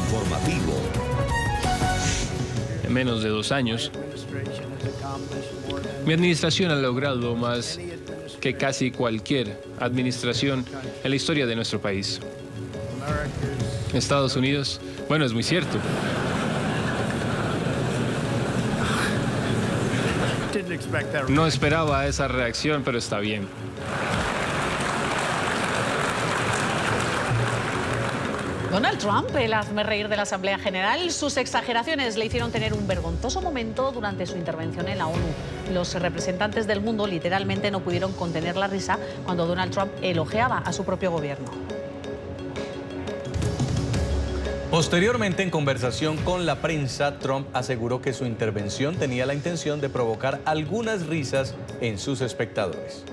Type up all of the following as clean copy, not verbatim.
informativo. En menos de 2 años, mi administración ha logrado más que casi cualquier administración en la historia de nuestro país. Estados Unidos, bueno, es muy cierto. No esperaba esa reacción, pero está bien. Donald Trump, el hazmerreír de la Asamblea General, sus exageraciones le hicieron tener un vergonzoso momento durante su intervención en la ONU. Los representantes del mundo literalmente no pudieron contener la risa cuando Donald Trump elogiaba a su propio gobierno. Posteriormente, en conversación con la prensa, Trump aseguró que su intervención tenía la intención de provocar algunas risas en sus espectadores.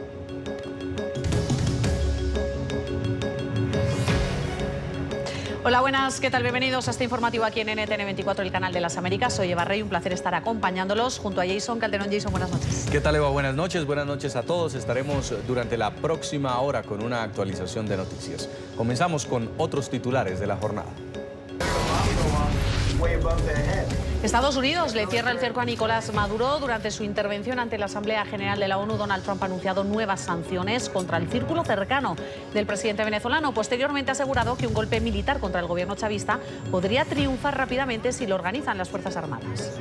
Hola, buenas, ¿qué tal? Bienvenidos a este informativo aquí en NTN 24, el canal de las Américas. Soy Eva Rey, un placer estar acompañándolos junto a Jason Calderón. Jason, buenas noches. ¿Qué tal, Eva? Buenas noches a todos. Estaremos durante la próxima hora con una actualización de noticias. Comenzamos con otros titulares de la jornada. Estados Unidos le cierra el cerco a Nicolás Maduro. Durante su intervención ante la Asamblea General de la ONU, Donald Trump ha anunciado nuevas sanciones contra el círculo cercano del presidente venezolano. Posteriormente ha asegurado que un golpe militar contra el gobierno chavista podría triunfar rápidamente si lo organizan las Fuerzas Armadas.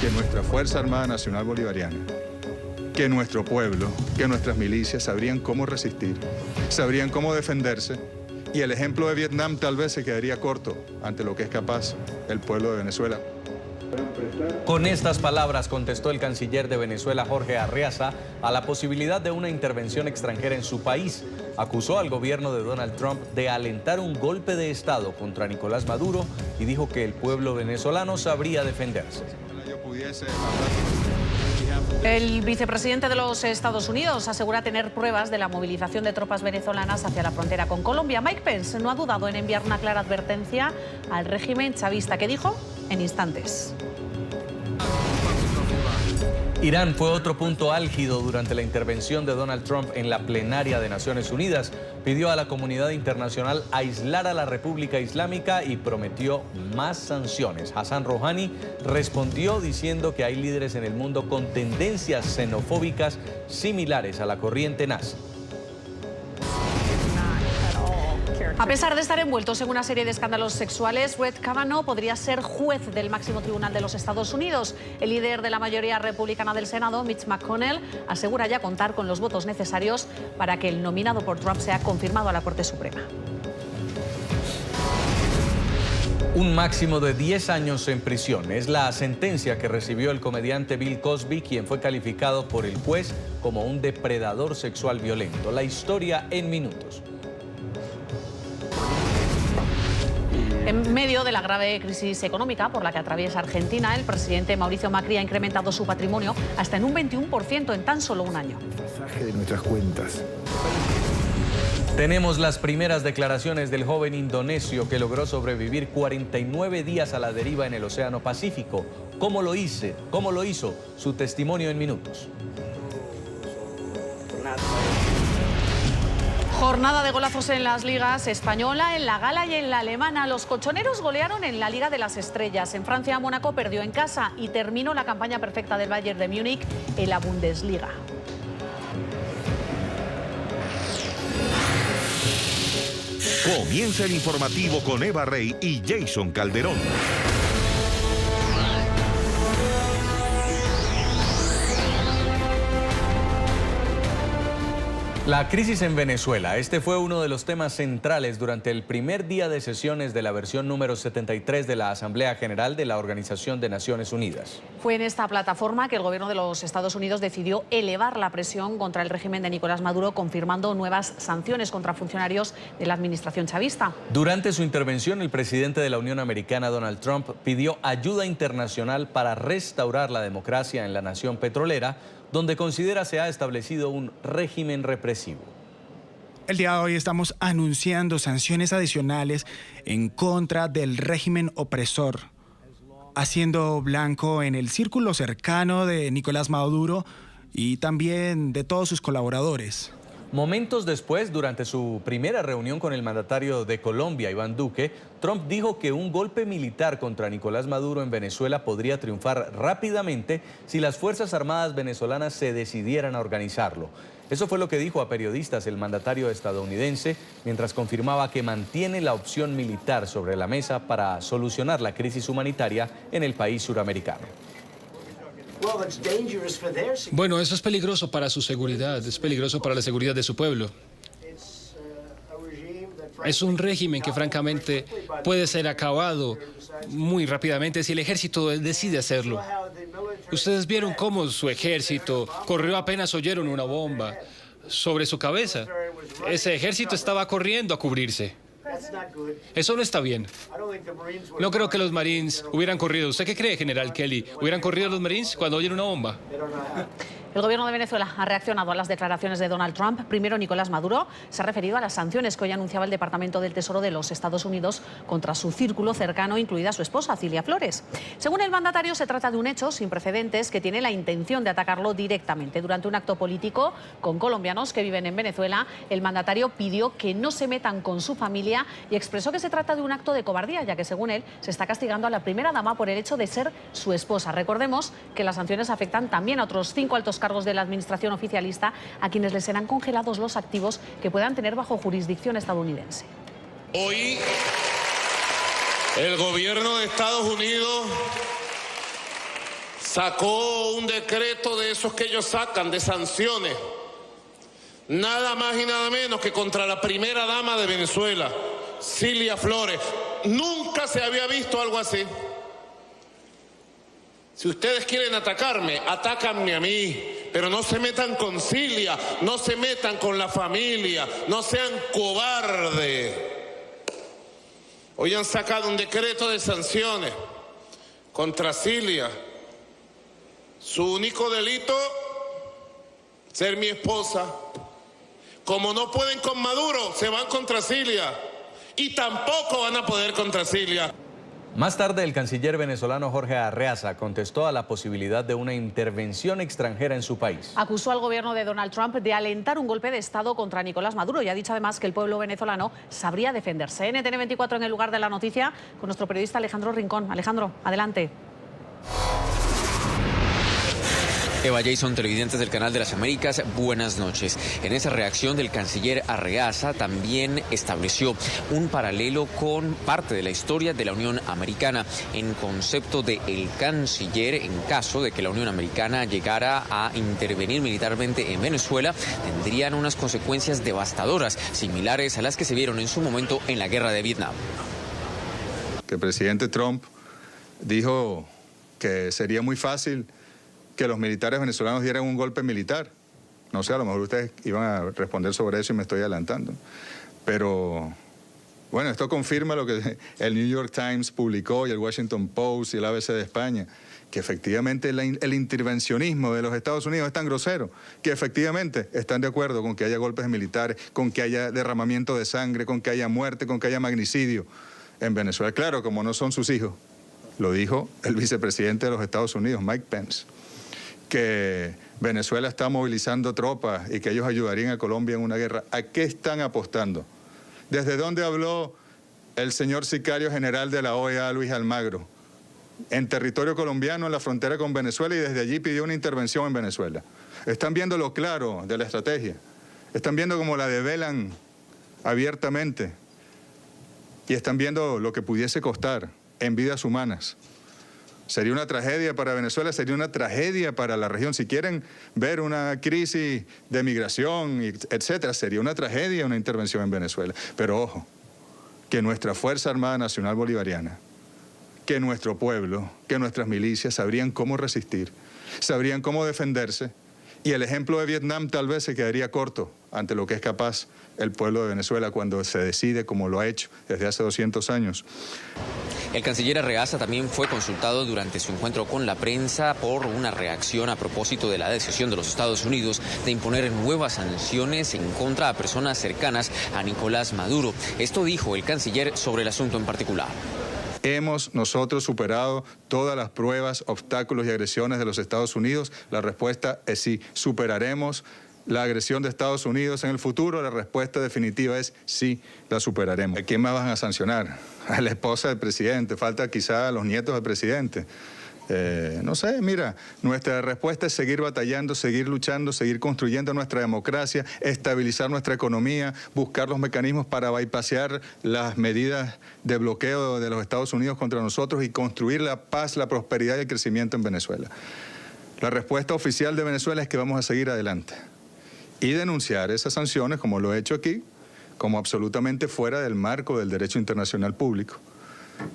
Que nuestra Fuerza Armada Nacional Bolivariana, que nuestro pueblo, que nuestras milicias sabrían cómo resistir, sabrían cómo defenderse. Y el ejemplo de Vietnam tal vez se quedaría corto ante lo que es capaz el pueblo de Venezuela. Con estas palabras contestó el canciller de Venezuela, Jorge Arreaza, a la posibilidad de una intervención extranjera en su país. Acusó al gobierno de Donald Trump de alentar un golpe de Estado contra Nicolás Maduro y dijo que el pueblo venezolano sabría defenderse. El vicepresidente de los Estados Unidos asegura tener pruebas de la movilización de tropas venezolanas hacia la frontera con Colombia. Mike Pence no ha dudado en enviar una clara advertencia al régimen chavista, que dijo en instantes. Irán fue otro punto álgido durante la intervención de Donald Trump en la plenaria de Naciones Unidas. Pidió a la comunidad internacional aislar a la República Islámica y prometió más sanciones. Hassan Rouhani respondió diciendo que hay líderes en el mundo con tendencias xenofóbicas similares a la corriente nazi. A pesar de estar envueltos en una serie de escándalos sexuales, Brett Kavanaugh podría ser juez del máximo tribunal de los Estados Unidos. El líder de la mayoría republicana del Senado, Mitch McConnell, asegura ya contar con los votos necesarios para que el nominado por Trump sea confirmado a la Corte Suprema. Un máximo de 10 años en prisión es la sentencia que recibió el comediante Bill Cosby, quien fue calificado por el juez como un depredador sexual violento. La historia en minutos. En medio de la grave crisis económica por la que atraviesa Argentina, el presidente Mauricio Macri ha incrementado su patrimonio hasta en un 21% en tan solo un año. Pasaje de nuestras cuentas. Tenemos las primeras declaraciones del joven indonesio que logró sobrevivir 49 días a la deriva en el Océano Pacífico. ¿Cómo lo hizo? Su testimonio en minutos. Jornada de golazos en las ligas española, en la gala y en la alemana. Los colchoneros golearon en la Liga de las Estrellas. En Francia, Mónaco perdió en casa y terminó la campaña perfecta del Bayern de Múnich en la Bundesliga. Comienza el informativo con Eva Rey y Jason Calderón. La crisis en Venezuela. Este fue uno de los temas centrales durante el primer día de sesiones de la versión número 73 de la Asamblea General de la Organización de Naciones Unidas. Fue en esta plataforma que el gobierno de los Estados Unidos decidió elevar la presión contra el régimen de Nicolás Maduro, confirmando nuevas sanciones contra funcionarios de la administración chavista. Durante su intervención, el presidente de la Unión Americana, Donald Trump, pidió ayuda internacional para restaurar la democracia en la nación petrolera, donde considera se ha establecido un régimen represivo. El día de hoy estamos anunciando sanciones adicionales en contra del régimen opresor, haciendo blanco en el círculo cercano de Nicolás Maduro y también de todos sus colaboradores. Momentos después, durante su primera reunión con el mandatario de Colombia, Iván Duque, Trump dijo que un golpe militar contra Nicolás Maduro en Venezuela podría triunfar rápidamente si las Fuerzas Armadas venezolanas se decidieran a organizarlo. Eso fue lo que dijo a periodistas el mandatario estadounidense, mientras confirmaba que mantiene la opción militar sobre la mesa para solucionar la crisis humanitaria en el país suramericano. Bueno, eso es peligroso para su seguridad, es peligroso para la seguridad de su pueblo. Es un régimen que francamente puede ser acabado muy rápidamente si el ejército decide hacerlo. Ustedes vieron cómo su ejército corrió apenas oyeron una bomba sobre su cabeza. Ese ejército estaba corriendo a cubrirse. Eso no está bien. No creo que los Marines hubieran corrido. ¿Usted qué cree, General Kelly? ¿Hubieran corrido los Marines cuando oyen una bomba? El gobierno de Venezuela ha reaccionado a las declaraciones de Donald Trump. Primero, Nicolás Maduro se ha referido a las sanciones que hoy anunciaba el Departamento del Tesoro de los Estados Unidos contra su círculo cercano, incluida su esposa, Cilia Flores. Según el mandatario, se trata de un hecho sin precedentes que tiene la intención de atacarlo directamente. Durante un acto político con colombianos que viven en Venezuela, el mandatario pidió que no se metan con su familia y expresó que se trata de un acto de cobardía, ya que, según él, se está castigando a la primera dama por el hecho de ser su esposa. Recordemos que las sanciones afectan también a otros 5 altos cargos de la administración oficialista, a quienes les serán congelados los activos que puedan tener bajo jurisdicción estadounidense. Hoy, el gobierno de Estados Unidos sacó un decreto de esos que ellos sacan, de sanciones, nada más y nada menos que contra la primera dama de Venezuela, Cilia Flores. Nunca se había visto algo así. Si ustedes quieren atacarme, atácanme a mí, pero no se metan con Cilia, no se metan con la familia, no sean cobardes. Hoy han sacado un decreto de sanciones contra Cilia. Su único delito, ser mi esposa. Como no pueden con Maduro, se van contra Cilia. Y tampoco van a poder contra Cilia. Más tarde, el canciller venezolano Jorge Arreaza contestó a la posibilidad de una intervención extranjera en su país. Acusó al gobierno de Donald Trump de alentar un golpe de Estado contra Nicolás Maduro y ha dicho además que el pueblo venezolano sabría defenderse. NTN 24 en el lugar de la noticia con nuestro periodista Alejandro Rincón. Alejandro, adelante. Eva, Jason, televidentes del Canal de las Américas, buenas noches. En esa reacción del canciller Arreaza también estableció un paralelo con parte de la historia de la Unión Americana en concepto de el canciller en caso de que la Unión Americana llegara a intervenir militarmente en Venezuela, tendrían unas consecuencias devastadoras, similares a las que se vieron en su momento en la guerra de Vietnam. Que el presidente Trump dijo que sería muy fácil que los militares venezolanos dieran un golpe militar. No sé, a lo mejor ustedes iban a responder sobre eso y me estoy adelantando. Pero, bueno, esto confirma lo que el New York Times publicó y el Washington Post y el ABC de España, que efectivamente el intervencionismo de los Estados Unidos es tan grosero que efectivamente están de acuerdo con que haya golpes militares, con que haya derramamiento de sangre, con que haya muerte, con que haya magnicidio en Venezuela. Claro, como no son sus hijos. Lo dijo el vicepresidente de los Estados Unidos, Mike Pence, que Venezuela está movilizando tropas y que ellos ayudarían a Colombia en una guerra. ¿A qué están apostando? ¿Desde dónde habló el señor sicario general de la OEA, Luis Almagro? En territorio colombiano, en la frontera con Venezuela, y desde allí pidió una intervención en Venezuela. Están viendo lo claro de la estrategia. Están viendo cómo la develan abiertamente. Y están viendo lo que pudiese costar en vidas humanas. Sería una tragedia para Venezuela, sería una tragedia para la región. Si quieren ver una crisis de migración, etcétera, sería una tragedia una intervención en Venezuela. Pero ojo, que nuestra Fuerza Armada Nacional Bolivariana, que nuestro pueblo, que nuestras milicias sabrían cómo resistir, sabrían cómo defenderse, y el ejemplo de Vietnam tal vez se quedaría corto ante lo que es capaz el pueblo de Venezuela cuando se decide, como lo ha hecho desde hace 200 años. El canciller Arreaza también fue consultado durante su encuentro con la prensa por una reacción a propósito de la decisión de los Estados Unidos de imponer nuevas sanciones en contra a personas cercanas a Nicolás Maduro. Esto dijo el canciller sobre el asunto en particular. ¿Hemos nosotros superado todas las pruebas, obstáculos y agresiones de los Estados Unidos? La respuesta es sí. Superaremos la agresión de Estados Unidos en el futuro, la respuesta definitiva es sí, la superaremos. ¿A quién más van a sancionar? A la esposa del presidente, falta quizá a los nietos del presidente. No sé, mira, nuestra respuesta es seguir batallando, seguir luchando, seguir construyendo nuestra democracia, estabilizar nuestra economía, buscar los mecanismos para bypassear las medidas de bloqueo de los Estados Unidos contra nosotros y construir la paz, la prosperidad y el crecimiento en Venezuela. La respuesta oficial de Venezuela es que vamos a seguir adelante y denunciar esas sanciones, como lo he hecho aquí, como absolutamente fuera del marco del derecho internacional público,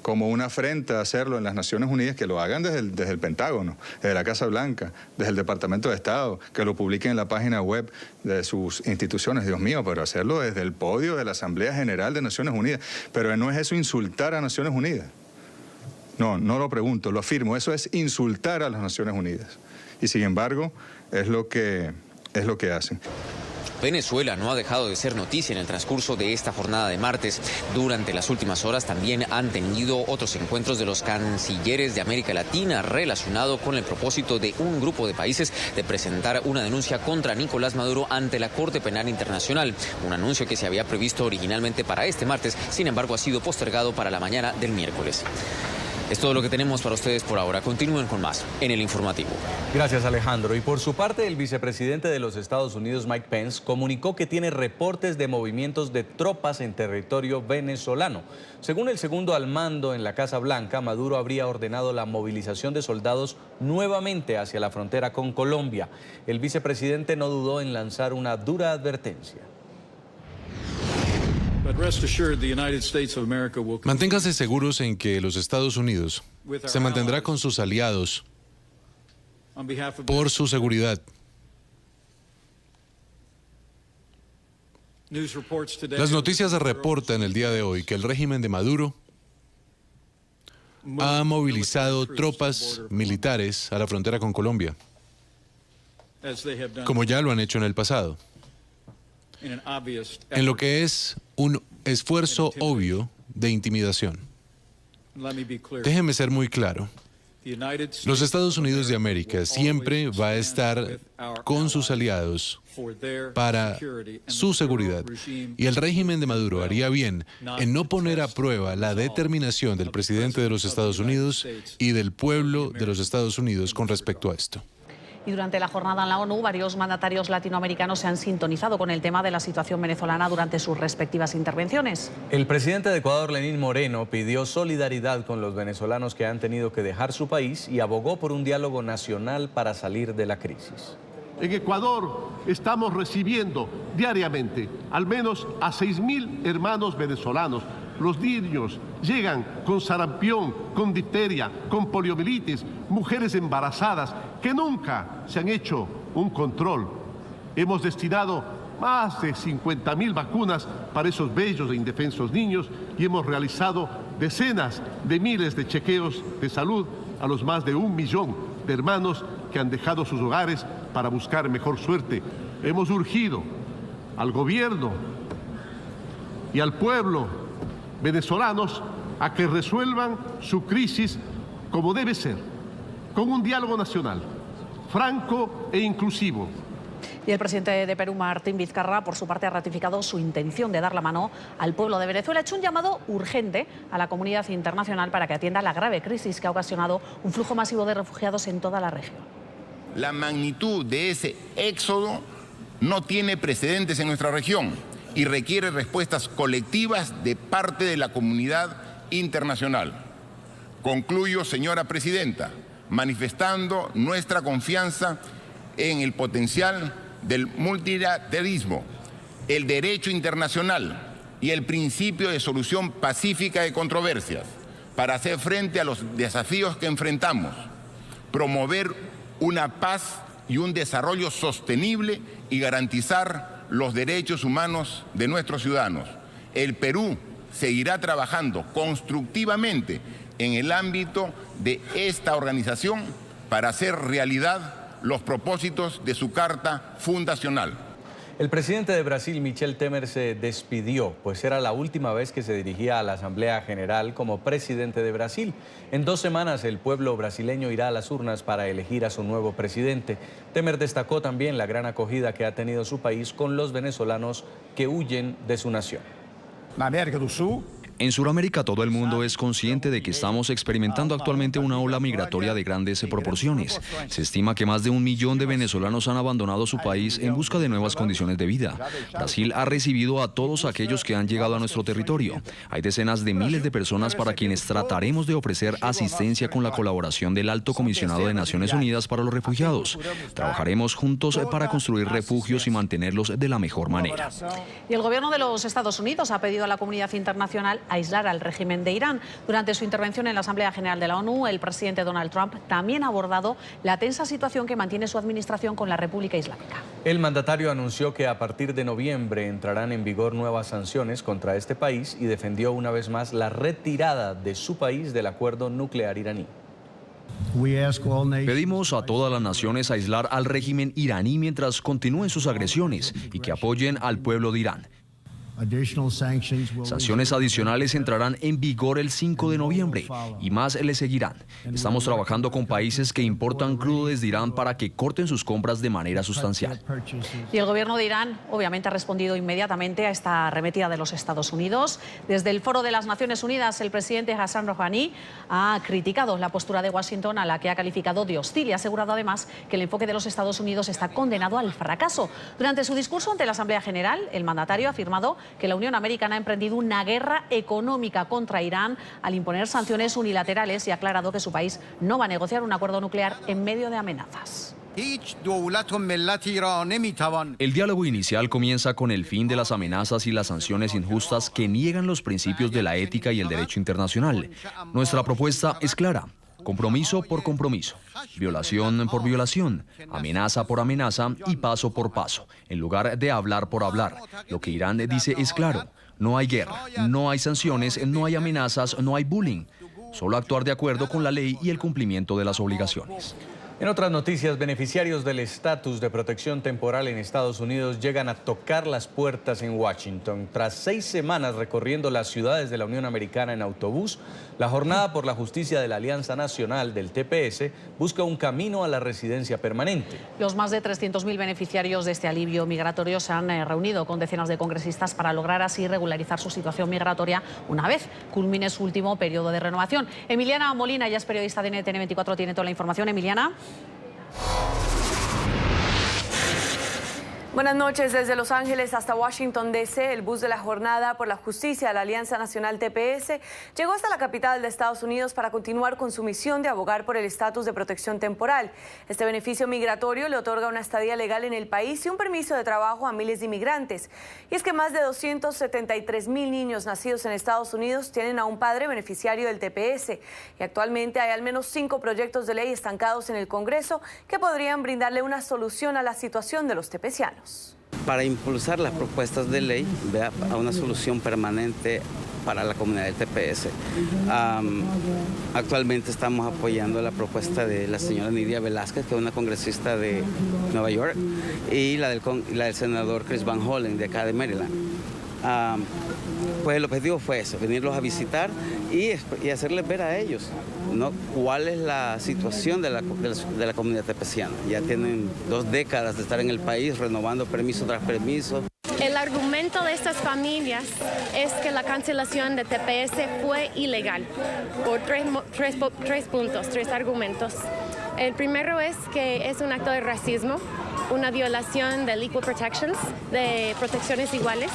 como una afrenta hacerlo en las Naciones Unidas, que lo hagan desde el Pentágono, desde la Casa Blanca, desde el Departamento de Estado, que lo publiquen en la página web de sus instituciones. Dios mío, pero hacerlo desde el podio de la Asamblea General de Naciones Unidas. Pero no es eso insultar a Naciones Unidas. No lo pregunto, lo afirmo. Eso es insultar a las Naciones Unidas. Y sin embargo, es lo que hacen. Venezuela no ha dejado de ser noticia en el transcurso de esta jornada de martes. Durante las últimas horas también han tenido otros encuentros de los cancilleres de América Latina relacionado con el propósito de un grupo de países de presentar una denuncia contra Nicolás Maduro ante la Corte Penal Internacional. Un anuncio que se había previsto originalmente para este martes, sin embargo ha sido postergado para la mañana del miércoles. Es todo lo que tenemos para ustedes por ahora. Continúen con más en el informativo. Gracias, Alejandro. Y por su parte, el vicepresidente de los Estados Unidos, Mike Pence, comunicó que tiene reportes de movimientos de tropas en territorio venezolano. Según el segundo al mando en la Casa Blanca, Maduro habría ordenado la movilización de soldados nuevamente hacia la frontera con Colombia. El vicepresidente no dudó en lanzar una dura advertencia. Manténganse seguros en que los Estados Unidos se mantendrá con sus aliados por su seguridad. Las noticias reportan el día de hoy que el régimen de Maduro ha movilizado tropas militares a la frontera con Colombia, como ya lo han hecho en el pasado, en lo que es un esfuerzo obvio de intimidación. Déjeme ser muy claro. Los Estados Unidos de América siempre va a estar con sus aliados para su seguridad. Y el régimen de Maduro haría bien en no poner a prueba la determinación del presidente de los Estados Unidos y del pueblo de los Estados Unidos con respecto a esto. Y durante la jornada en la ONU, varios mandatarios latinoamericanos se han sintonizado con el tema de la situación venezolana durante sus respectivas intervenciones. El presidente de Ecuador, Lenín Moreno, pidió solidaridad con los venezolanos que han tenido que dejar su país y abogó por un diálogo nacional para salir de la crisis. En Ecuador estamos recibiendo diariamente al menos a 6.000 hermanos venezolanos. Los niños llegan con sarampión, con difteria, con poliomielitis, mujeres embarazadas que nunca se han hecho un control. Hemos destinado más de 50.000 vacunas para esos bellos e indefensos niños y hemos realizado decenas de miles de chequeos de salud a los más de 1 millón de hermanos que han dejado sus hogares para buscar mejor suerte. Hemos urgido al gobierno y al pueblo venezolanos a que resuelvan su crisis como debe ser, con un diálogo nacional, franco e inclusivo. Y el presidente de Perú, Martín Vizcarra, por su parte ha ratificado su intención de dar la mano al pueblo de Venezuela. Ha hecho un llamado urgente a la comunidad internacional para que atienda la grave crisis que ha ocasionado un flujo masivo de refugiados en toda la región. La magnitud de ese éxodo no tiene precedentes en nuestra región y requiere respuestas colectivas de parte de la comunidad internacional. Concluyo, señora presidenta, manifestando nuestra confianza en el potencial del multilateralismo, el derecho internacional y el principio de solución pacífica de controversias para hacer frente a los desafíos que enfrentamos, promover una paz y un desarrollo sostenible y garantizar los derechos humanos de nuestros ciudadanos. El Perú seguirá trabajando constructivamente en el ámbito de esta organización para hacer realidad los propósitos de su carta fundacional. El presidente de Brasil, Michel Temer, se despidió, pues era la última vez que se dirigía a la Asamblea General como presidente de Brasil. En 2 semanas, el pueblo brasileño irá a las urnas para elegir a su nuevo presidente. Temer destacó también la gran acogida que ha tenido su país con los venezolanos que huyen de su nación. En Sudamérica todo el mundo es consciente de que estamos experimentando actualmente una ola migratoria de grandes proporciones. Se estima que más de 1 millón de venezolanos han abandonado su país en busca de nuevas condiciones de vida. Brasil ha recibido a todos aquellos que han llegado a nuestro territorio. Hay decenas de miles de personas para quienes trataremos de ofrecer asistencia con la colaboración del Alto Comisionado de Naciones Unidas para los Refugiados. Trabajaremos juntos para construir refugios y mantenerlos de la mejor manera. Y el gobierno de los Estados Unidos ha pedido a la comunidad internacional aislar al régimen de Irán. Durante su intervención en la Asamblea General de la ONU, el presidente Donald Trump también ha abordado la tensa situación que mantiene su administración con la República Islámica. El mandatario anunció que a partir de noviembre entrarán en vigor nuevas sanciones contra este país y defendió una vez más la retirada de su país del acuerdo nuclear iraní. Pedimos a todas las naciones aislar al régimen iraní mientras continúen sus agresiones y que apoyen al pueblo de Irán. Sanciones adicionales entrarán en vigor el 5 de noviembre y más le seguirán. Estamos trabajando con países que importan crudo desde Irán para que corten sus compras de manera sustancial. Y el gobierno de Irán obviamente ha respondido inmediatamente a esta arremetida de los Estados Unidos. Desde el Foro de las Naciones Unidas, el presidente Hassan Rouhani ha criticado la postura de Washington, a la que ha calificado de hostil, y ha asegurado además que el enfoque de los Estados Unidos está condenado al fracaso. Durante su discurso ante la Asamblea General, el mandatario ha afirmado que la Unión Americana ha emprendido una guerra económica contra Irán al imponer sanciones unilaterales y ha aclarado que su país no va a negociar un acuerdo nuclear en medio de amenazas. El diálogo inicial comienza con el fin de las amenazas y las sanciones injustas que niegan los principios de la ética y el derecho internacional. Nuestra propuesta es clara. Compromiso por compromiso, violación por violación, amenaza por amenaza y paso por paso, en lugar de hablar por hablar. Lo que Irán dice es claro: no hay guerra, no hay sanciones, no hay amenazas, no hay bullying. Solo actuar de acuerdo con la ley y el cumplimiento de las obligaciones. En otras noticias, beneficiarios del estatus de protección temporal en Estados Unidos llegan a tocar las puertas en Washington. Tras 6 semanas recorriendo las ciudades de la Unión Americana en autobús, la Jornada por la Justicia de la Alianza Nacional del TPS busca un camino a la residencia permanente. Los más de 300.000 beneficiarios de este alivio migratorio se han reunido con decenas de congresistas para lograr así regularizar su situación migratoria una vez culmine su último periodo de renovación. Emiliana Molina, ella es periodista de NTN 24, tiene toda la información. Emiliana. Buenas noches. Desde Los Ángeles hasta Washington, D.C., el bus de la Jornada por la Justicia de la Alianza Nacional TPS llegó hasta la capital de Estados Unidos para continuar con su misión de abogar por el estatus de protección temporal. Este beneficio migratorio le otorga una estadía legal en el país y un permiso de trabajo a miles de inmigrantes. Y es que más de 273.000 niños nacidos en Estados Unidos tienen a un padre beneficiario del TPS. Y actualmente hay al menos 5 proyectos de ley estancados en el Congreso que podrían brindarle una solución a la situación de los tepecianos. Para impulsar las propuestas de ley a una solución permanente para la comunidad del TPS. Actualmente estamos apoyando la propuesta de la señora Nidia Velázquez, que es una congresista de Nueva York, y la del senador Chris Van Hollen, de acá de Maryland. Pues el objetivo fue eso, venirlos a visitar y hacerles ver a ellos, ¿no?, cuál es la situación de la comunidad tepeciana. Ya tienen 2 décadas de estar en el país, renovando permiso tras permiso. El argumento de estas familias es que la cancelación de TPS fue ilegal por tres argumentos. El primero es que es un acto de racismo, una violación del Equal Protections, de protecciones iguales.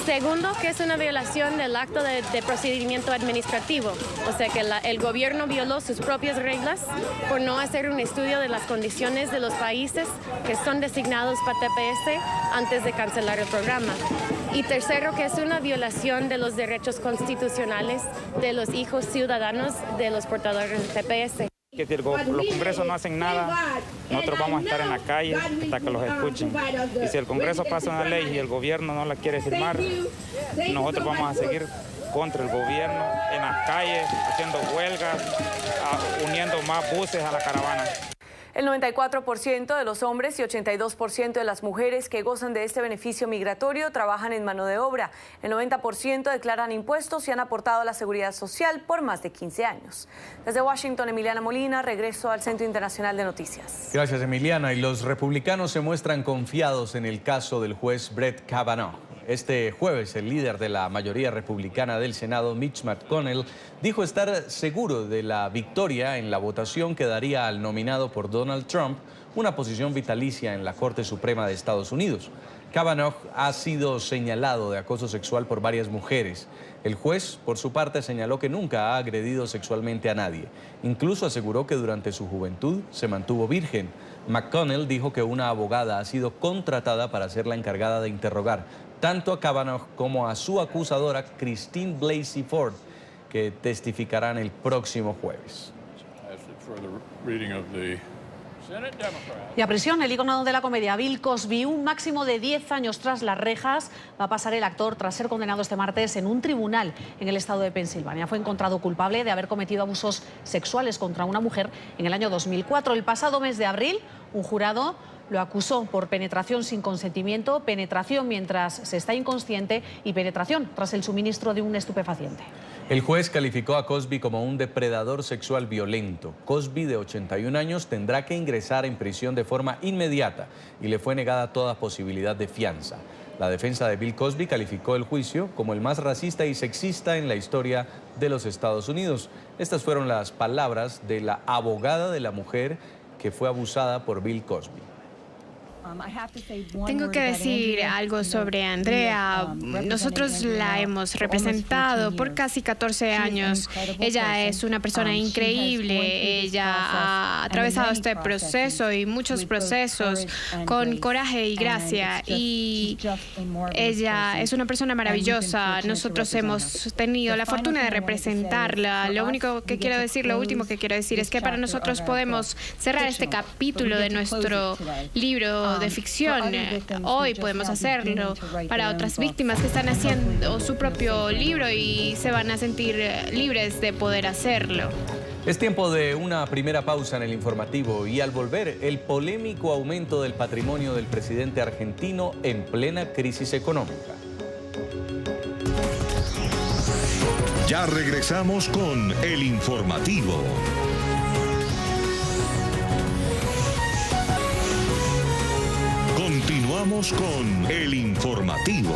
Segundo, que es una violación del acto de procedimiento administrativo, o sea que el gobierno violó sus propias reglas por no hacer un estudio de las condiciones de los países que son designados para TPS antes de cancelar el programa. Y tercero, que es una violación de los derechos constitucionales de los hijos ciudadanos de los portadores de TPS. Que si los congresos no hacen nada, nosotros vamos a estar en la calle hasta que los escuchen. Y si el Congreso pasa una ley y el gobierno no la quiere firmar, nosotros vamos a seguir contra el gobierno en las calles, haciendo huelgas, uniendo más buses a la caravana. El 94% de los hombres y 82% de las mujeres que gozan de este beneficio migratorio trabajan en mano de obra. El 90% declaran impuestos y han aportado a la seguridad social por más de 15 años. Desde Washington, Emiliana Molina, regreso al Centro Internacional de Noticias. Gracias, Emiliana. Y los republicanos se muestran confiados en el caso del juez Brett Kavanaugh. Este jueves, el líder de la mayoría republicana del Senado, Mitch McConnell, dijo estar seguro de la victoria en la votación que daría al nominado por Donald Trump una posición vitalicia en la Corte Suprema de Estados Unidos. Kavanaugh ha sido señalado de acoso sexual por varias mujeres. El juez, por su parte, señaló que nunca ha agredido sexualmente a nadie. Incluso aseguró que durante su juventud se mantuvo virgen. McConnell dijo que una abogada ha sido contratada para ser la encargada de interrogar tanto a Kavanaugh como a su acusadora, Christine Blasey Ford, que testificarán el próximo jueves. Y a prisión, el ícono de la comedia Bill Cosby, un máximo de 10 años tras las rejas, va a pasar el actor tras ser condenado este martes en un tribunal en el estado de Pensilvania. Fue encontrado culpable de haber cometido abusos sexuales contra una mujer en el año 2004. El pasado mes de abril, un jurado lo acusó por penetración sin consentimiento, penetración mientras se está inconsciente y penetración tras el suministro de un estupefaciente. El juez calificó a Cosby como un depredador sexual violento. Cosby, de 81 años, tendrá que ingresar en prisión de forma inmediata y le fue negada toda posibilidad de fianza. La defensa de Bill Cosby calificó el juicio como el más racista y sexista en la historia de los Estados Unidos. Estas fueron las palabras de la abogada de la mujer que fue abusada por Bill Cosby. Tengo que decir algo sobre Andrea. Nosotros la hemos representado por casi 14 años. Ella es una persona increíble. Ella ha atravesado este proceso y muchos procesos con coraje y gracia. Y ella es una persona maravillosa. Nosotros hemos tenido la fortuna de representarla. Lo último que quiero decir es que para nosotros podemos cerrar este capítulo de nuestro libro de ficción. Hoy podemos hacerlo para otras víctimas que están haciendo su propio libro y se van a sentir libres de poder hacerlo. Es tiempo de una primera pausa en el informativo y al volver, el polémico aumento del patrimonio del presidente argentino en plena crisis económica. Ya regresamos con el informativo. Continuamos con el informativo.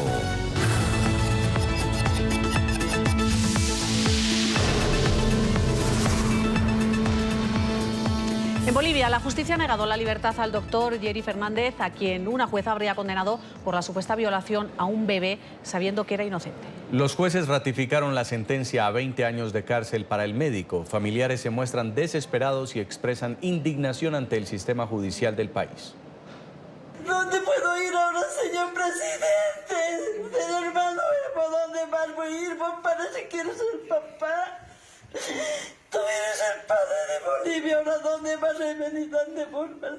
En Bolivia, la justicia ha negado la libertad al doctor Jerry Fernández, a quien una jueza habría condenado por la supuesta violación a un bebé, sabiendo que era inocente. Los jueces ratificaron la sentencia a 20 años de cárcel para el médico. Familiares se muestran desesperados y expresan indignación ante el sistema judicial del país. ¿Dónde puedo ir ahora, señor presidente? Señor hermano, ¿por dónde más voy a ir? Para si quiero ser papá. Tú eres el padre de Bolivia, ahora ¿dónde más he venido?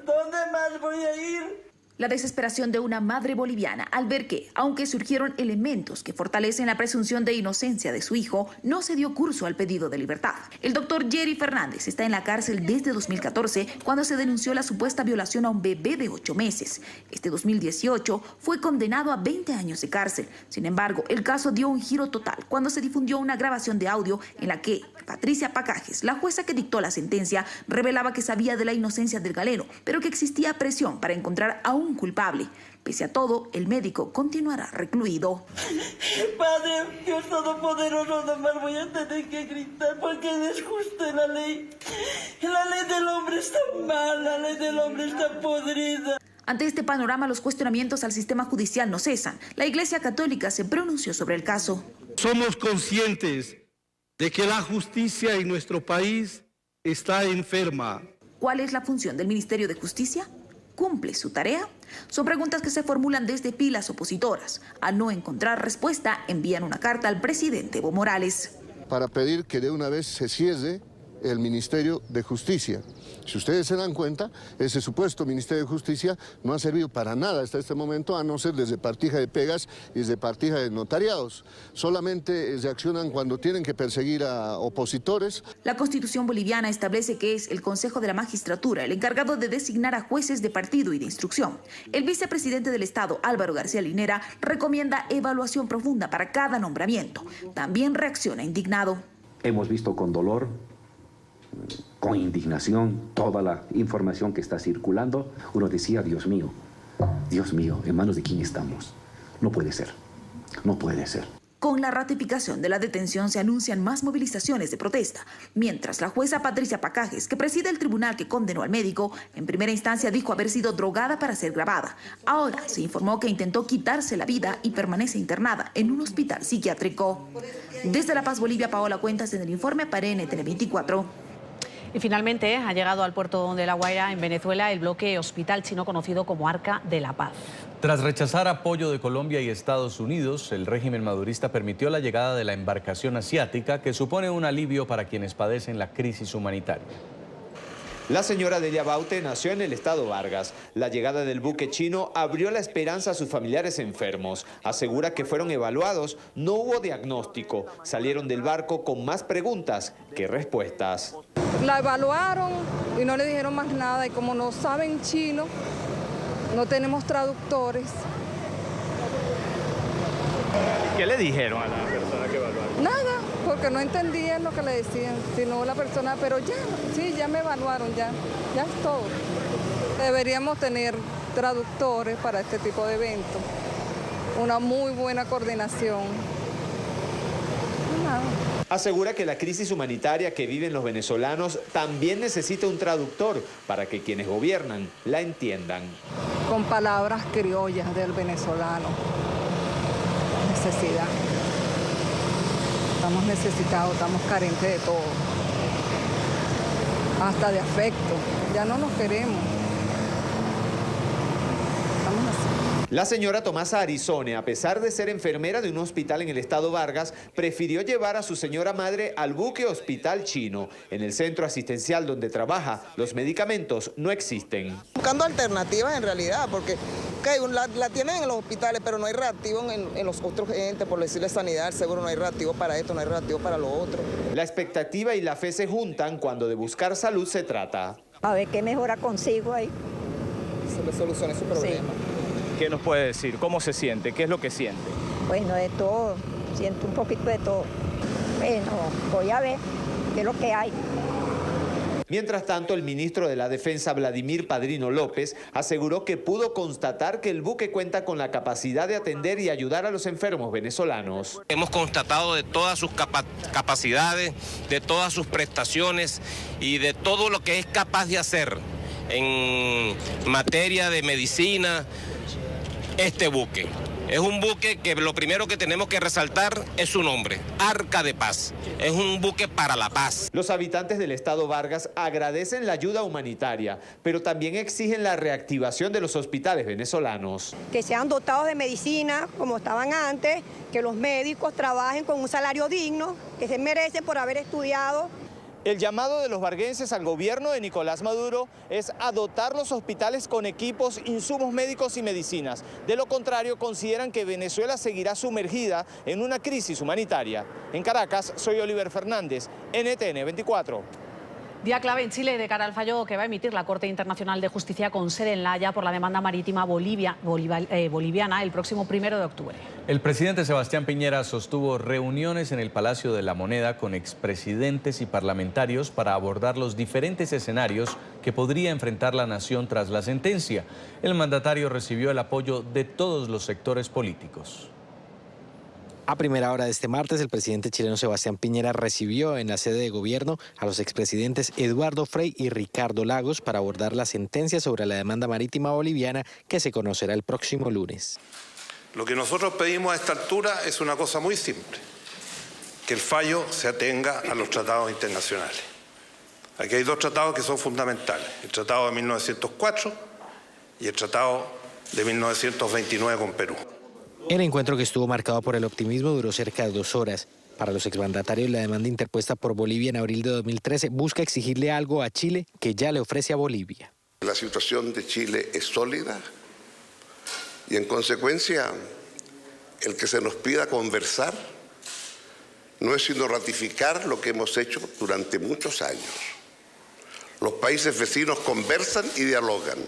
¿Dónde más voy a ir? La desesperación de una madre boliviana al ver que, aunque surgieron elementos que fortalecen la presunción de inocencia de su hijo, no se dio curso al pedido de libertad. El doctor Jerry Fernández está en la cárcel desde 2014, cuando se denunció la supuesta violación a un bebé de 8 meses. Este 2018 fue condenado a 20 años de cárcel. Sin embargo, el caso dio un giro total cuando se difundió una grabación de audio en la que Patricia Pacajes, la jueza que dictó la sentencia, revelaba que sabía de la inocencia del galeno, pero que existía presión para encontrar a un culpable. Pese a todo, el médico continuará recluido. Padre, Dios Todopoderoso, nomás voy a tener que gritar porque es justa la ley. La ley del hombre está mala, la ley del hombre está podrida. Ante este panorama, los cuestionamientos al sistema judicial no cesan. La Iglesia Católica se pronunció sobre el caso. Somos conscientes de que la justicia en nuestro país está enferma. ¿Cuál es la función del Ministerio de Justicia? ¿Cumple su tarea? Son preguntas que se formulan desde filas opositoras. Al no encontrar respuesta, envían una carta al presidente Evo Morales. Para pedir que de una vez se cierre el Ministerio de Justicia Si ustedes se dan cuenta, ese supuesto Ministerio de Justicia no ha servido para nada hasta este momento, a no ser desde partija de pegas y desde partija de notariados. Solamente se accionan cuando tienen que perseguir a opositores. La Constitución boliviana establece que es el Consejo de la Magistratura el encargado de designar a jueces de partido y de instrucción. El vicepresidente del Estado, Álvaro García Linera, recomienda evaluación profunda para cada nombramiento. También reacciona indignado. Hemos visto con dolor, con indignación, toda la información que está circulando. Uno decía, Dios mío, ¿en manos de quién estamos? No puede ser, no puede ser. Con la ratificación de la detención se anuncian más movilizaciones de protesta, mientras la jueza Patricia Pacajes, que preside el tribunal que condenó al médico, en primera instancia dijo haber sido drogada para ser grabada. Ahora se informó que intentó quitarse la vida y permanece internada en un hospital psiquiátrico. Desde La Paz, Bolivia, Paola Cuentas en el informe para NTN 24. Y finalmente ha llegado al puerto de La Guaira, en Venezuela, el bloque hospital chino conocido como Arca de la Paz. Tras rechazar apoyo de Colombia y Estados Unidos, el régimen madurista permitió la llegada de la embarcación asiática, que supone un alivio para quienes padecen la crisis humanitaria. La señora Delia Baute nació en el estado Vargas. La llegada del buque chino abrió la esperanza a sus familiares enfermos. Asegura que fueron evaluados, no hubo diagnóstico. Salieron del barco con más preguntas que respuestas. La evaluaron y no le dijeron más nada, y como no saben chino, no tenemos traductores. ¿Qué le dijeron a la persona que evaluaron? Nada, porque no entendían lo que le decían, sino la persona, pero ya, sí, ya me evaluaron, ya es todo. Deberíamos tener traductores para este tipo de eventos, una muy buena coordinación. Nada. Asegura que la crisis humanitaria que viven los venezolanos también necesita un traductor para que quienes gobiernan la entiendan. Con palabras criollas del venezolano. Necesidad. Estamos necesitados, estamos carentes de todo. Hasta de afecto. Ya no nos queremos. Estamos así. La señora Tomasa Arizone, a pesar de ser enfermera de un hospital en el estado Vargas, prefirió llevar a su señora madre al buque hospital chino. En el centro asistencial donde trabaja, los medicamentos no existen. Buscando alternativas en realidad, porque la tienen en los hospitales, pero no hay reactivo en los otros entes, por decirle sanidad, seguro no hay reactivo para esto, no hay reactivo para lo otro. La expectativa y la fe se juntan cuando de buscar salud se trata. A ver qué mejora consigo ahí. Se le solucione su problema. Sí. ¿Qué nos puede decir? ¿Cómo se siente? ¿Qué es lo que siente? Bueno, de todo, siento un poquito de todo. Bueno, voy a ver qué es lo que hay. Mientras tanto, el ministro de la Defensa, Vladimir Padrino López, aseguró que pudo constatar que el buque cuenta con la capacidad de atender y ayudar a los enfermos venezolanos. Hemos constatado de todas sus capacidades, de todas sus prestaciones y de todo lo que es capaz de hacer en materia de medicina este buque. Es un buque que lo primero que tenemos que resaltar es su nombre, Arca de Paz. Es un buque para la paz. Los habitantes del estado Vargas agradecen la ayuda humanitaria, pero también exigen la reactivación de los hospitales venezolanos. Que sean dotados de medicina como estaban antes, que los médicos trabajen con un salario digno, que se merecen por haber estudiado. El llamado de los varguenses al gobierno de Nicolás Maduro es a dotar los hospitales con equipos, insumos médicos y medicinas. De lo contrario, consideran que Venezuela seguirá sumergida en una crisis humanitaria. En Caracas, soy Oliver Fernández, NTN 24. Día clave en Chile de cara al fallo que va a emitir la Corte Internacional de Justicia con sede en La Haya por la demanda marítima boliviana el próximo 1 de octubre. El presidente Sebastián Piñera sostuvo reuniones en el Palacio de la Moneda con expresidentes y parlamentarios para abordar los diferentes escenarios que podría enfrentar la nación tras la sentencia. El mandatario recibió el apoyo de todos los sectores políticos. A primera hora de este martes, el presidente chileno Sebastián Piñera recibió en la sede de gobierno a los expresidentes Eduardo Frei y Ricardo Lagos para abordar la sentencia sobre la demanda marítima boliviana que se conocerá el próximo lunes. Lo que nosotros pedimos a esta altura es una cosa muy simple, que el fallo se atenga a los tratados internacionales. Aquí hay dos tratados que son fundamentales, el Tratado de 1904 y el Tratado de 1929 con Perú. El encuentro, que estuvo marcado por el optimismo, duró cerca de 2 horas. Para los exmandatarios, la demanda interpuesta por Bolivia en abril de 2013 busca exigirle algo a Chile que ya le ofrece a Bolivia. La situación de Chile es sólida y en consecuencia el que se nos pida conversar no es sino ratificar lo que hemos hecho durante muchos años. Los países vecinos conversan y dialogan.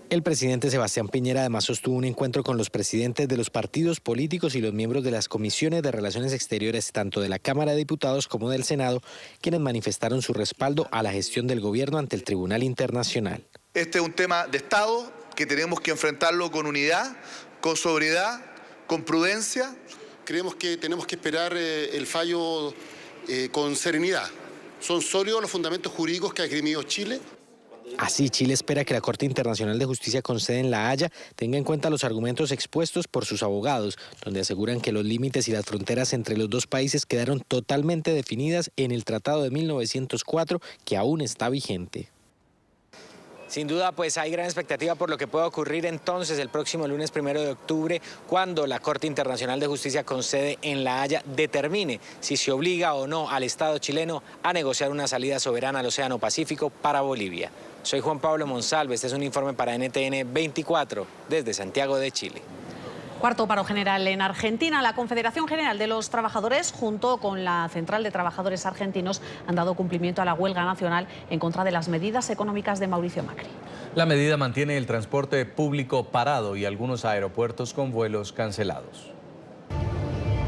El presidente Sebastián Piñera además sostuvo un encuentro con los presidentes de los partidos políticos y los miembros de las comisiones de Relaciones Exteriores, tanto de la Cámara de Diputados como del Senado, quienes manifestaron su respaldo a la gestión del gobierno ante el Tribunal Internacional. Este es un tema de Estado que tenemos que enfrentarlo con unidad, con sobriedad, con prudencia. Creemos que tenemos que esperar el fallo con serenidad. Son sólidos los fundamentos jurídicos que ha esgrimido Chile. Así, Chile espera que la Corte Internacional de Justicia con sede en La Haya tenga en cuenta los argumentos expuestos por sus abogados, donde aseguran que los límites y las fronteras entre los dos países quedaron totalmente definidas en el Tratado de 1904, que aún está vigente. Sin duda, pues hay gran expectativa por lo que pueda ocurrir entonces el próximo lunes 1 de octubre, cuando la Corte Internacional de Justicia con sede en La Haya determine si se obliga o no al Estado chileno a negociar una salida soberana al Océano Pacífico para Bolivia. Soy Juan Pablo Monsalve, este es un informe para NTN 24 desde Santiago de Chile. Cuarto paro general en Argentina. La Confederación General de los Trabajadores, junto con la Central de Trabajadores Argentinos, han dado cumplimiento a la huelga nacional en contra de las medidas económicas de Mauricio Macri. La medida mantiene el transporte público parado y algunos aeropuertos con vuelos cancelados.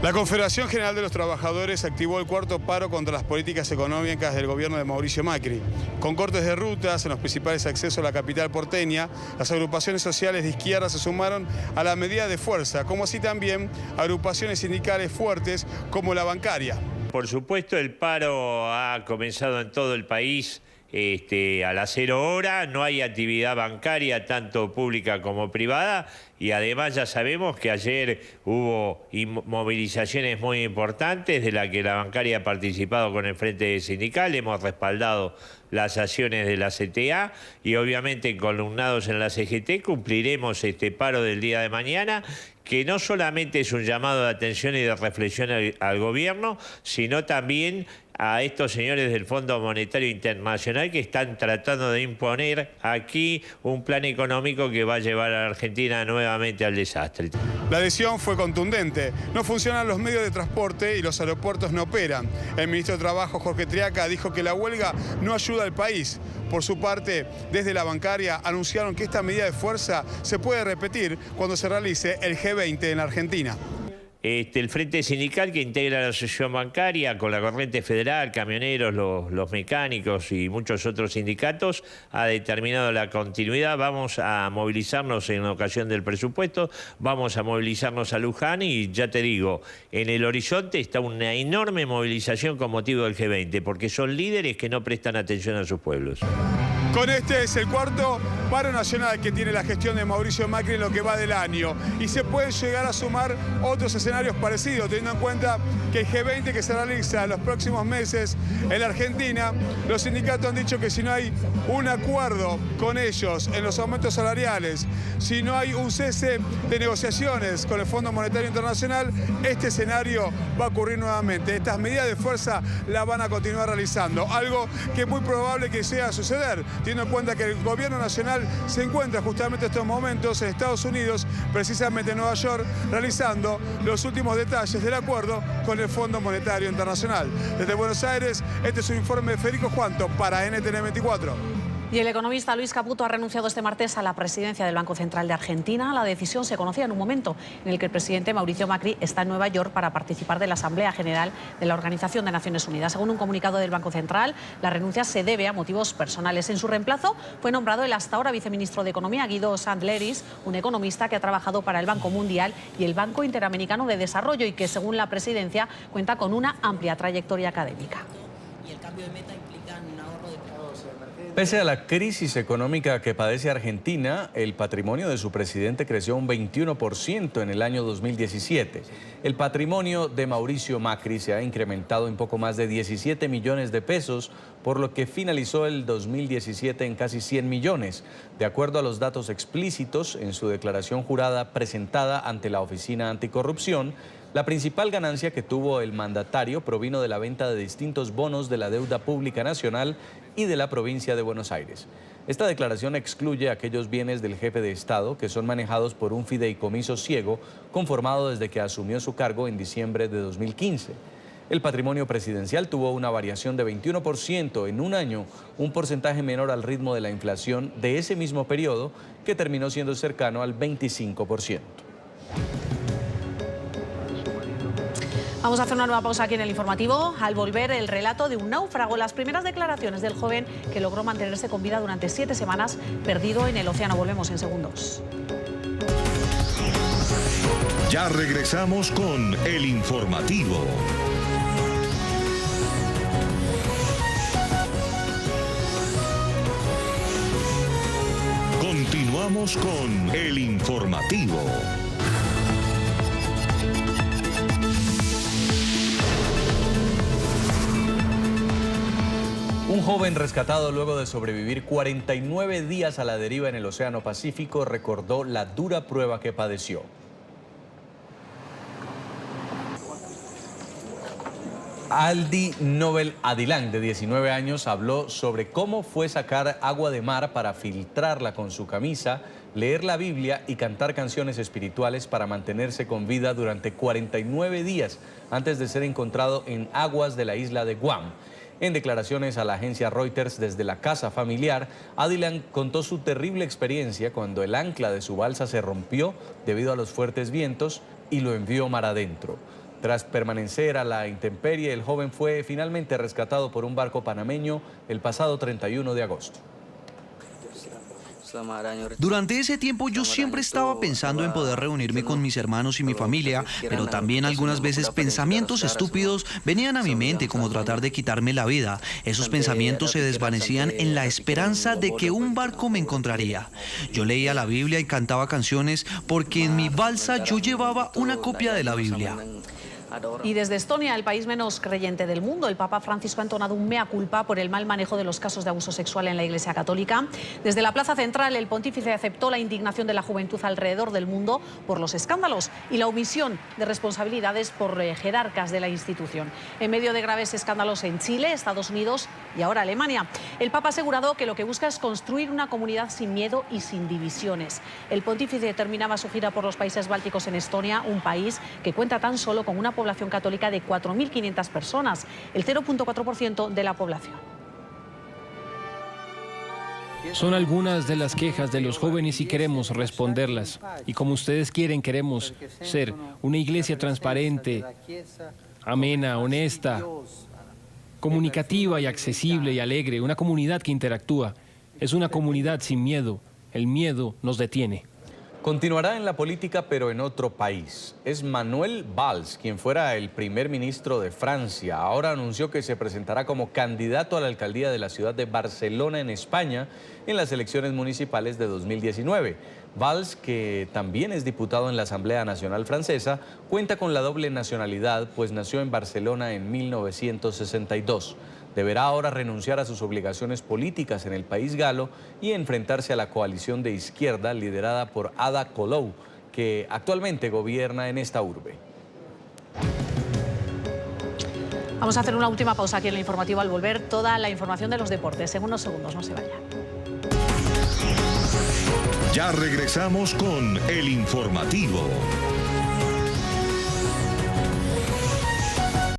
La Confederación General de los Trabajadores activó el cuarto paro contra las políticas económicas del gobierno de Mauricio Macri. Con cortes de rutas en los principales accesos a la capital porteña, las agrupaciones sociales de izquierda se sumaron a la medida de fuerza, como así también agrupaciones sindicales fuertes como la bancaria. Por supuesto, el paro ha comenzado en todo el país. A las 0 horas, no hay actividad bancaria, tanto pública como privada, y además ya sabemos que ayer hubo movilizaciones muy importantes de las que la bancaria ha participado con el Frente Sindical, hemos respaldado las acciones de la CTA y obviamente columnados en la CGT cumpliremos este paro del día de mañana, que no solamente es un llamado de atención y de reflexión al gobierno, sino también a estos señores del Fondo Monetario Internacional que están tratando de imponer aquí un plan económico que va a llevar a la Argentina nuevamente al desastre. La adhesión fue contundente. No funcionan los medios de transporte y los aeropuertos no operan. El ministro de Trabajo, Jorge Triaca, dijo que la huelga no ayuda al país. Por su parte, desde la bancaria anunciaron que esta medida de fuerza se puede repetir cuando se realice el G20 en Argentina. El Frente Sindical, que integra la Asociación Bancaria con la Corriente Federal, camioneros, los mecánicos y muchos otros sindicatos, ha determinado la continuidad. Vamos a movilizarnos en ocasión del presupuesto, vamos a movilizarnos a Luján y ya te digo, en el horizonte está una enorme movilización con motivo del G20, porque son líderes que no prestan atención a sus pueblos. Con este es el cuarto paro nacional que tiene la gestión de Mauricio Macri en lo que va del año. Y se pueden llegar a sumar otros escenarios parecidos, teniendo en cuenta que el G20 que se realiza en los próximos meses en la Argentina, los sindicatos han dicho que si no hay un acuerdo con ellos en los aumentos salariales, si no hay un cese de negociaciones con el Fondo Monetario Internacional, este escenario va a ocurrir nuevamente. Estas medidas de fuerza las van a continuar realizando, algo que es muy probable que sea a suceder, teniendo en cuenta que el gobierno nacional se encuentra justamente en estos momentos en Estados Unidos, precisamente en Nueva York, realizando los últimos detalles del acuerdo con el Fondo Monetario Internacional. Desde Buenos Aires, este es un informe de Federico Juanto para NTN 24. Y el economista Luis Caputo ha renunciado este martes a la presidencia del Banco Central de Argentina. La decisión se conocía en un momento en el que el presidente Mauricio Macri está en Nueva York para participar de la Asamblea General de la Organización de Naciones Unidas. Según un comunicado del Banco Central, la renuncia se debe a motivos personales. En su reemplazo fue nombrado el hasta ahora viceministro de Economía, Guido Sandleris, un economista que ha trabajado para el Banco Mundial y el Banco Interamericano de Desarrollo y que, según la presidencia, cuenta con una amplia trayectoria académica. Y el cambio de meta implica un ahorro de... Pese a la crisis económica que padece Argentina, el patrimonio de su presidente creció un 21% en el año 2017. El patrimonio de Mauricio Macri se ha incrementado en poco más de 17 millones de pesos, por lo que finalizó el 2017 en casi 100 millones, de acuerdo a los datos explícitos en su declaración jurada presentada ante la Oficina Anticorrupción. La principal ganancia que tuvo el mandatario provino de la venta de distintos bonos de la deuda pública nacional y de la provincia de Buenos Aires. Esta declaración excluye aquellos bienes del jefe de Estado que son manejados por un fideicomiso ciego conformado desde que asumió su cargo en diciembre de 2015. El patrimonio presidencial tuvo una variación de 21% en un año, un porcentaje menor al ritmo de la inflación de ese mismo periodo, que terminó siendo cercano al 25%. Vamos a hacer una nueva pausa aquí en el informativo. Al volver, el relato de un náufrago, las primeras declaraciones del joven que logró mantenerse con vida durante 7 semanas perdido en el océano. Volvemos en segundos. Ya regresamos con el informativo. Continuamos con el informativo. Un joven rescatado luego de sobrevivir 49 días a la deriva en el Océano Pacífico recordó la dura prueba que padeció. Aldi Nobel Adilán, de 19 años, habló sobre cómo fue sacar agua de mar para filtrarla con su camisa, leer la Biblia y cantar canciones espirituales para mantenerse con vida durante 49 días antes de ser encontrado en aguas de la isla de Guam. En declaraciones a la agencia Reuters desde la casa familiar, Adilán contó su terrible experiencia cuando el ancla de su balsa se rompió debido a los fuertes vientos y lo envió mar adentro. Tras permanecer a la intemperie, el joven fue finalmente rescatado por un barco panameño el pasado 31 de agosto. Durante ese tiempo yo siempre estaba pensando en poder reunirme con mis hermanos y mi familia, pero también algunas veces pensamientos estúpidos venían a mi mente, como tratar de quitarme la vida. Esos pensamientos se desvanecían en la esperanza de que un barco me encontraría. Yo leía la Biblia y cantaba canciones porque en mi balsa yo llevaba una copia de la Biblia. Y desde Estonia, el país menos creyente del mundo, el Papa Francisco ha entonado un mea culpa por el mal manejo de los casos de abuso sexual en la Iglesia Católica. Desde la Plaza Central, el pontífice aceptó la indignación de la juventud alrededor del mundo por los escándalos y la omisión de responsabilidades por jerarcas de la institución. En medio de graves escándalos en Chile, Estados Unidos y ahora Alemania, el Papa ha asegurado que lo que busca es construir una comunidad sin miedo y sin divisiones. El pontífice terminaba su gira por los países bálticos en Estonia, un país que cuenta tan solo con una población católica de 4.500 personas, el 0,4% de la población. Son algunas de las quejas de los jóvenes y queremos responderlas. Y como ustedes quieren, queremos ser una iglesia transparente, amena, honesta, comunicativa y accesible y alegre, una comunidad que interactúa. Es una comunidad sin miedo. El miedo nos detiene. Continuará en la política, pero en otro país. Es Manuel Valls, quien fuera el primer ministro de Francia. Ahora anunció que se presentará como candidato a la alcaldía de la ciudad de Barcelona, en España, en las elecciones municipales de 2019. Valls, que también es diputado en la Asamblea Nacional Francesa, cuenta con la doble nacionalidad, pues nació en Barcelona en 1962. Deberá ahora renunciar a sus obligaciones políticas en el país galo y enfrentarse a la coalición de izquierda liderada por Ada Colau, que actualmente gobierna en esta urbe. Vamos a hacer una última pausa aquí en el informativo. Al volver, toda la información de los deportes. En unos segundos, no se vaya. Ya regresamos con el informativo.